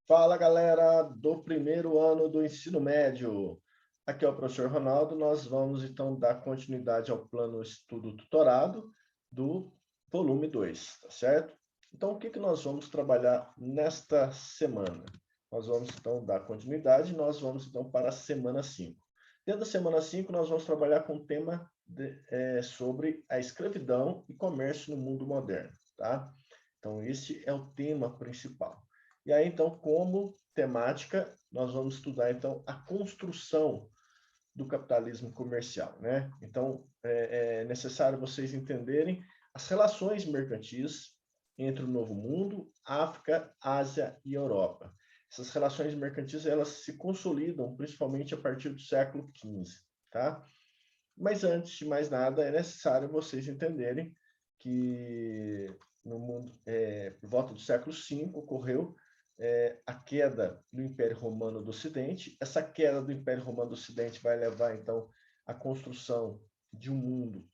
Fala, galera do primeiro ano do ensino médio. Aqui é o professor Ronaldo. Nós vamos, então, dar continuidade ao plano estudo tutorado do volume 2, tá certo? Então, o que nós vamos trabalhar nesta semana? Nós vamos, então, dar continuidade. Nós vamos, então, para a semana 5. Dentro da semana 5, nós vamos trabalhar com o tema sobre a escravidão e comércio no mundo moderno, tá? Então, esse é o tema principal. E aí, então, como temática, nós vamos estudar, então, a construção do capitalismo comercial, né? Então, é necessário vocês entenderem as relações mercantis entre o Novo Mundo, África, Ásia e Europa. Essas relações mercantis, elas se consolidam principalmente a partir do século XV, tá? Mas antes de mais nada, é necessário vocês entenderem que no mundo, por volta do século V, ocorreu a queda do Império Romano do Ocidente. Essa queda do Império Romano do Ocidente vai levar, então, à construção de um mundo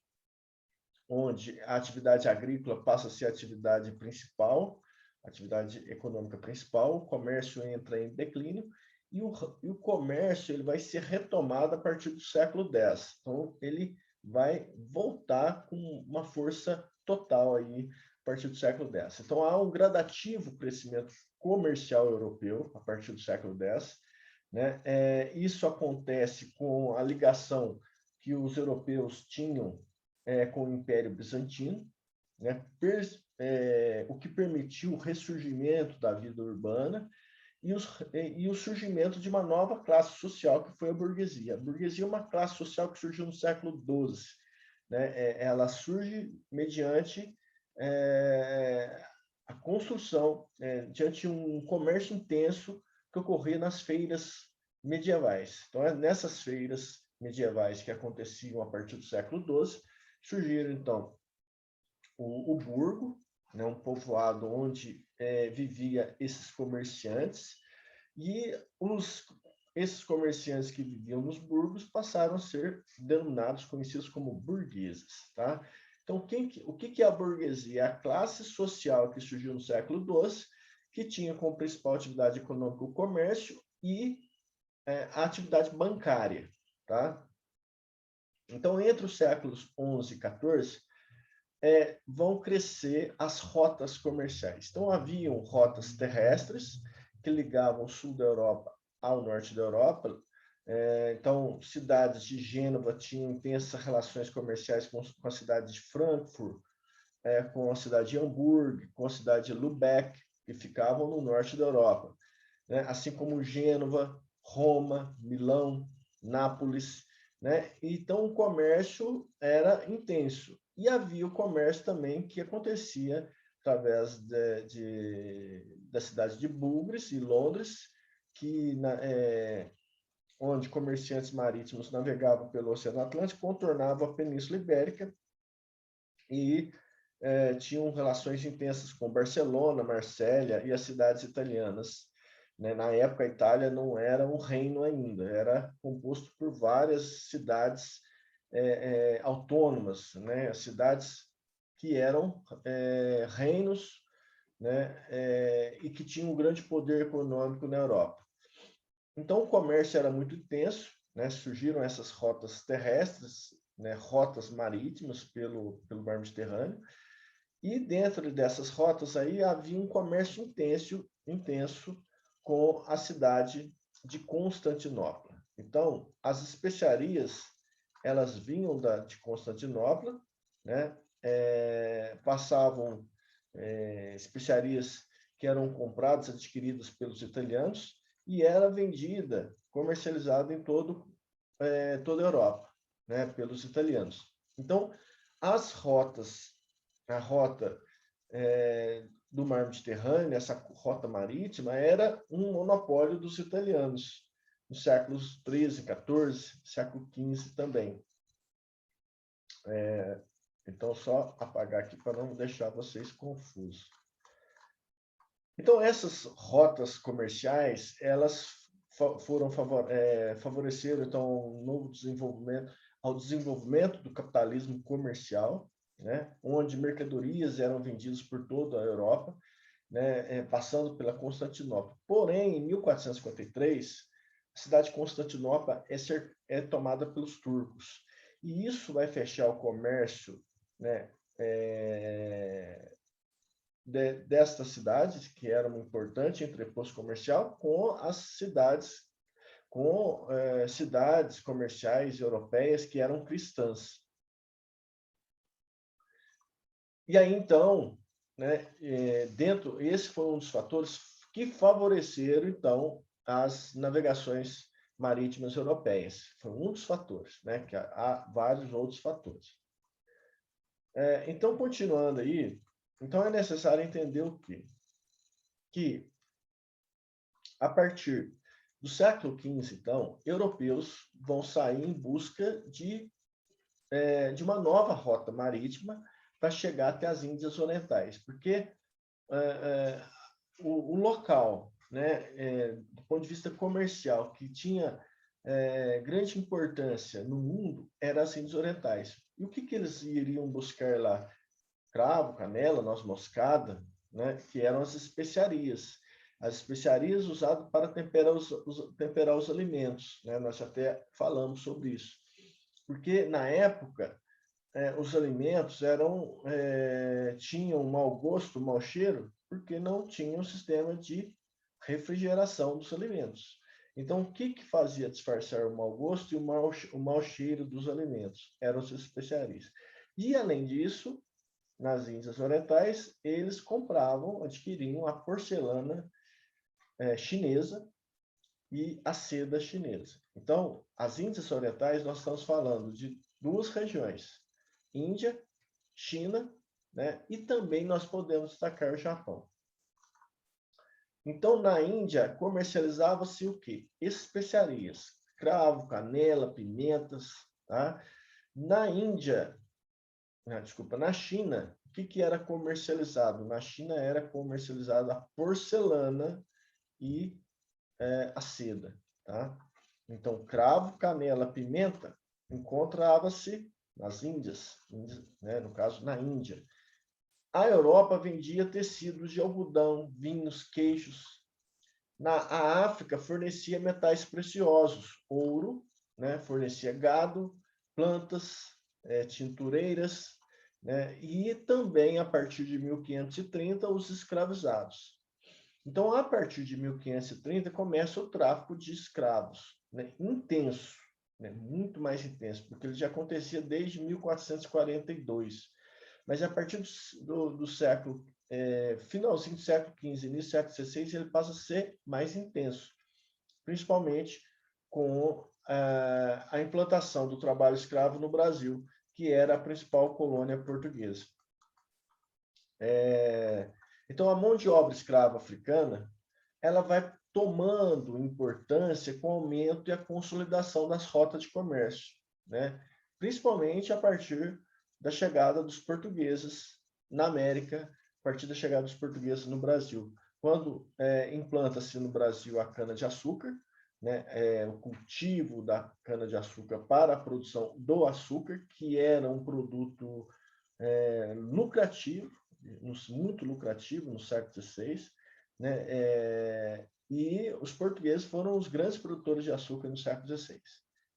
onde a atividade agrícola passa a ser a atividade principal, a atividade econômica principal, o comércio entra em declínio, e o comércio ele vai ser retomado a partir do século X. Então, ele vai voltar com uma força total aí a partir do século X. Então, há um gradativo crescimento comercial europeu a partir do século X. Né? Isso acontece com a ligação que os europeus tinham com o Império Bizantino, né? O que permitiu o ressurgimento da vida urbana e o surgimento de uma nova classe social, que foi a burguesia. A burguesia é uma classe social que surgiu no século XII. Né? Ela surge mediante a construção, diante de um comércio intenso que ocorria nas feiras medievais. Então, nessas feiras medievais que aconteciam a partir do século XII, surgiram, então, o burgo, né, um povoado onde vivia esses comerciantes, e esses comerciantes que viviam nos burgos passaram a ser denominados, conhecidos como burgueses. Tá? Então, o que é a burguesia? É a classe social que surgiu no século XII, que tinha como principal atividade econômica o comércio e a atividade bancária. Tá? Então, entre os séculos XI e XIV, vão crescer as rotas comerciais. Então, haviam rotas terrestres que ligavam o sul da Europa ao norte da Europa. Então, cidades de Gênova tinham intensas relações comerciais com a cidade de Frankfurt, com a cidade de Hamburgo, com a cidade de Lübeck, que ficavam no norte da Europa. Né? Assim como Gênova, Roma, Milão, Nápoles. Né? Então, o comércio era intenso. E havia o comércio também que acontecia através da cidade de Bugres e Londres, onde comerciantes marítimos navegavam pelo Oceano Atlântico, contornavam a Península Ibérica e tinham relações intensas com Barcelona, Marsella e as cidades italianas. Né? Na época, a Itália não era um reino ainda, era composto por várias cidades autônomas, né? Cidades que eram reinos, né? E que tinham um grande poder econômico na Europa. Então, o comércio era muito intenso, né? Surgiram essas rotas terrestres, né? Rotas marítimas pelo mar Mediterrâneo, e dentro dessas rotas aí havia um comércio intenso com a cidade de Constantinopla. Então, as especiarias, elas vinham de Constantinopla, né? Passavam especiarias que eram compradas, adquiridas pelos italianos, e era vendida, comercializada em toda a Europa, né? Pelos italianos. Então, a rota do mar Mediterrâneo, essa rota marítima, era um monopólio dos italianos, nos séculos XIII, XIV, século XV também. Então, só apagar aqui para não deixar vocês confusos. Então, essas rotas comerciais, elas favoreceram, então, um novo desenvolvimento, ao desenvolvimento do capitalismo comercial, né, onde mercadorias eram vendidas por toda a Europa. né, passando pela Constantinopla. Porém, em 1453, a cidade de Constantinopla é tomada pelos turcos. E isso vai fechar o comércio, né, destas cidades, que eram um importante entreposto comercial, com as cidades, cidades comerciais europeias que eram cristãs. E aí, então, né, esse foi um dos fatores que favoreceram, então, as navegações marítimas europeias. Foi um dos fatores, né, que há vários outros fatores. Então, continuando aí, então é necessário entender o quê? Que, a partir do século XV, então, europeus vão sair em busca de uma nova rota marítima para chegar até as Índias Orientais, porque o local, né, do ponto de vista comercial, que tinha grande importância no mundo, era as Índias Orientais. E o que eles iriam buscar lá? Cravo, canela, noz moscada, né, que eram as especiarias. As especiarias usadas para temperar os alimentos, né? Nós até falamos sobre isso. Porque, na época, os alimentos tinham um mau gosto, um mau cheiro, porque não tinham um sistema de refrigeração dos alimentos. Então, o que fazia disfarçar o mau gosto e o mau cheiro dos alimentos? Eram as especiarias. E, além disso, nas Índias Orientais, eles adquiriam a porcelana chinesa e a seda chinesa. Então, as Índias Orientais, nós estamos falando de duas regiões, Índia, China, né? E também nós podemos destacar o Japão. Então, na Índia, comercializava-se o quê? Especiarias, cravo, canela, pimentas, tá? Na China, o que era comercializado? Na China era comercializada a porcelana e a seda, tá? Então, cravo, canela, pimenta encontrava-se nas Índias, né? No caso, na Índia. A Europa vendia tecidos de algodão, vinhos, queijos. A África fornecia metais preciosos, ouro, né? Fornecia gado, plantas, tintureiras, né? E também, a partir de 1530, os escravizados. Então, a partir de 1530, começa o tráfico de escravos, né? Intenso, né? Muito mais intenso, porque ele já acontecia desde 1442. Mas a partir do século, finalzinho do século XV, início do século XVI, ele passa a ser mais intenso, principalmente com a implantação do trabalho escravo no Brasil, que era a principal colônia portuguesa. Então, a mão de obra escrava africana, ela vai tomando importância com o aumento e a consolidação das rotas de comércio, né? Principalmente a partir da chegada dos portugueses na América, a partir da chegada dos portugueses no Brasil. Quando implanta-se no Brasil a cana-de-açúcar, né, o cultivo da cana-de-açúcar para a produção do açúcar, que era um produto lucrativo, muito lucrativo no século XVI, né? E os portugueses foram os grandes produtores de açúcar no século XVI,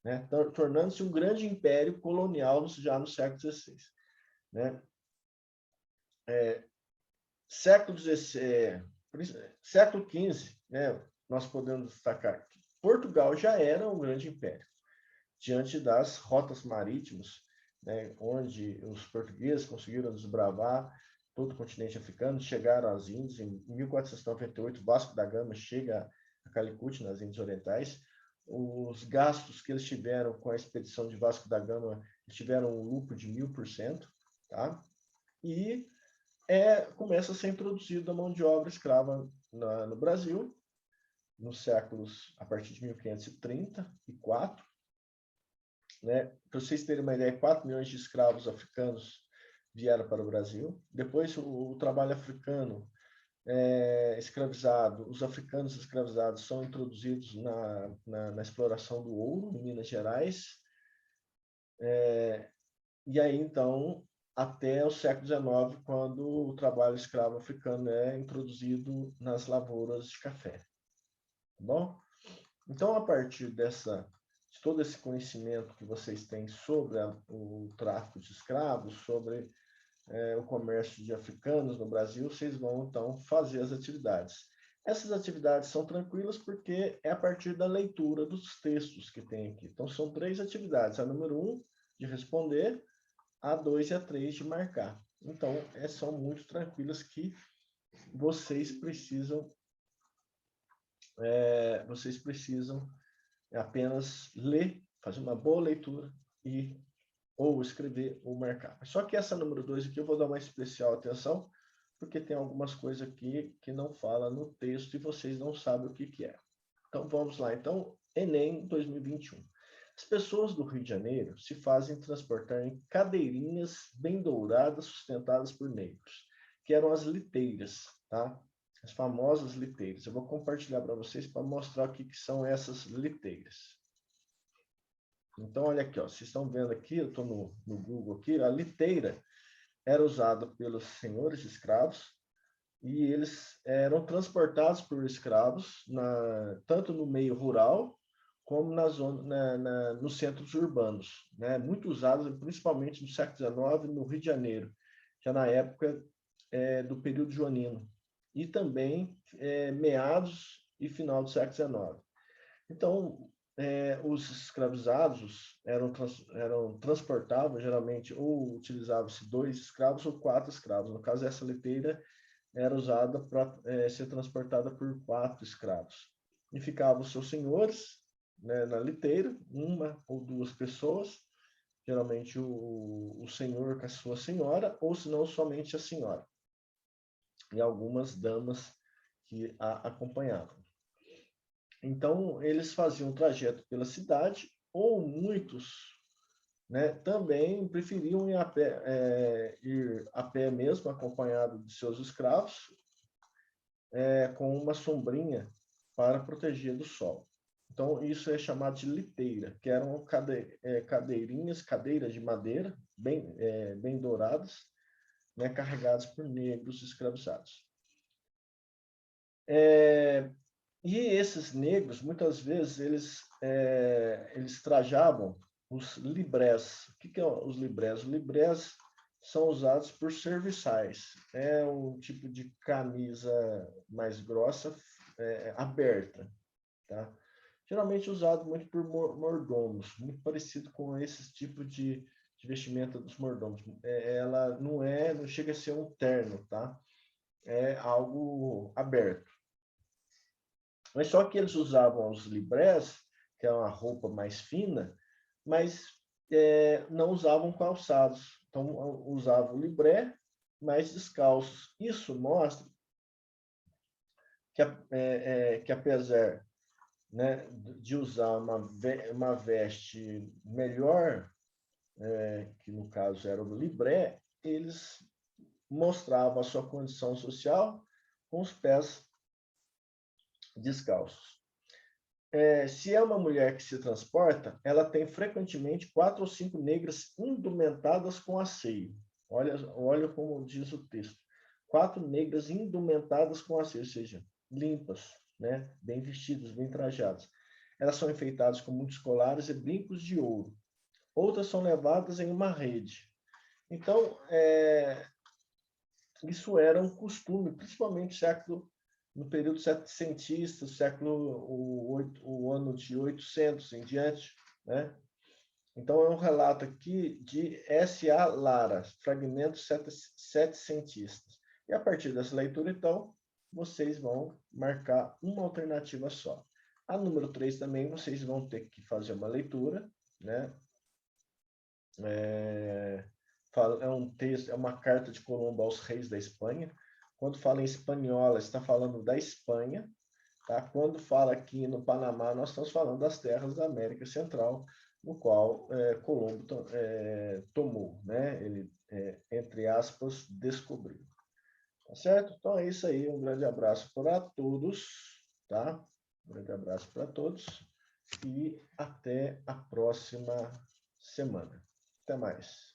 né? Tornando-se um grande império colonial já no século XVI, né? Século XV, né? Nós podemos destacar que Portugal já era um grande império diante das rotas marítimas, né, onde os portugueses conseguiram desbravar todo o continente africano, chegaram às Índias. Em 1498, Vasco da Gama chega a Calicut, nas Índias Orientais. Os gastos que eles tiveram com a expedição de Vasco da Gama, eles tiveram um lucro de 1000%, tá? E começa a ser introduzida a mão de obra escrava no Brasil, nos séculos, a partir de 1534, né? Para vocês terem uma ideia, 4 milhões de escravos africanos vieram para o Brasil. Depois, o trabalho africano escravizado, os africanos escravizados são introduzidos na exploração do ouro em Minas Gerais. E aí, então, até o século XIX, quando o trabalho escravo africano é introduzido nas lavouras de café. Tá bom? Então, a partir de todo esse conhecimento que vocês têm sobre o tráfico de escravos, sobre o comércio de africanos no Brasil, vocês vão, então, fazer as atividades. Essas atividades são tranquilas porque é a partir da leitura dos textos que tem aqui. Então, são 3 atividades. A número 1, de responder, a 2 e a 3, de marcar. Então, são muito tranquilas que vocês precisam apenas ler, fazer uma boa leitura e ou escrever ou marcar. Só que essa número 2 aqui eu vou dar uma especial atenção, porque tem algumas coisas aqui que não fala no texto e vocês não sabem o que que é. Então, vamos lá. Então, Enem 2021. As pessoas do Rio de Janeiro se fazem transportar em cadeirinhas bem douradas, sustentadas por negros, que eram as liteiras, tá? As famosas liteiras. Eu vou compartilhar para vocês para mostrar o que que são essas liteiras. Então, olha aqui, ó, vocês estão vendo aqui, eu estou no Google aqui, a liteira era usada pelos senhores escravos e eles eram transportados por escravos tanto no meio rural como nos centros urbanos, né? Muito usados principalmente no século XIX no Rio de Janeiro, que é na época do período joanino, e também meados e final do século XIX. Então, os escravizados eram transportados, geralmente, ou utilizavam-se 2 escravos ou 4 escravos. No caso, essa liteira era usada para ser transportada por 4 escravos. E ficavam os seus senhores, né, na liteira, 1 ou 2 pessoas, geralmente o senhor com a sua senhora, ou se não, somente a senhora. E algumas damas que a acompanhavam. Então, eles faziam um trajeto pela cidade, ou muitos, né, também preferiam ir a pé mesmo, acompanhado de seus escravos, com uma sombrinha para proteger do sol. Então, isso é chamado de liteira, que eram cadeiras de madeira, bem douradas, né, carregadas por negros escravizados. E esses negros, muitas vezes, eles trajavam os librés. O que são os librés? Os librés são usados por serviçais. É um tipo de camisa mais grossa, aberta. Tá? Geralmente usado muito por mordomos, muito parecido com esse tipo de vestimenta dos mordomos. Ela não chega a ser um terno, tá? É algo aberto. Mas só que eles usavam os librés, que é uma roupa mais fina, mas não usavam calçados. Então, usavam o libré, mas descalços. Isso mostra que apesar, né, de usar uma veste melhor, que no caso era o libré, eles mostravam a sua condição social com os pés descalços. Se é uma mulher que se transporta, ela tem frequentemente 4 ou 5 negras indumentadas com asseio. Olha como diz o texto. 4 negras indumentadas com asseio, ou seja, limpas, né? Bem vestidas, bem trajadas. Elas são enfeitadas com muitos colares e brincos de ouro. Outras são levadas em uma rede. Então, isso era um costume, principalmente no período setecentista, o ano de 800 em diante, né? Então, é um relato aqui de S.A. Lara, fragmentos setecentistas. E a partir dessa leitura, então, vocês vão marcar uma alternativa só. A número 3 também, vocês vão ter que fazer uma leitura, né? É um texto, é uma carta de Colombo aos reis da Espanha. Quando fala em espanhola, está falando da Espanha. Tá? Quando fala aqui no Panamá, nós estamos falando das terras da América Central, no qual Colombo tomou, né? Ele, entre aspas, descobriu. Tá certo? Então é isso aí. Um grande abraço para todos. Tá? Um grande abraço para todos. E até a próxima semana. Até mais.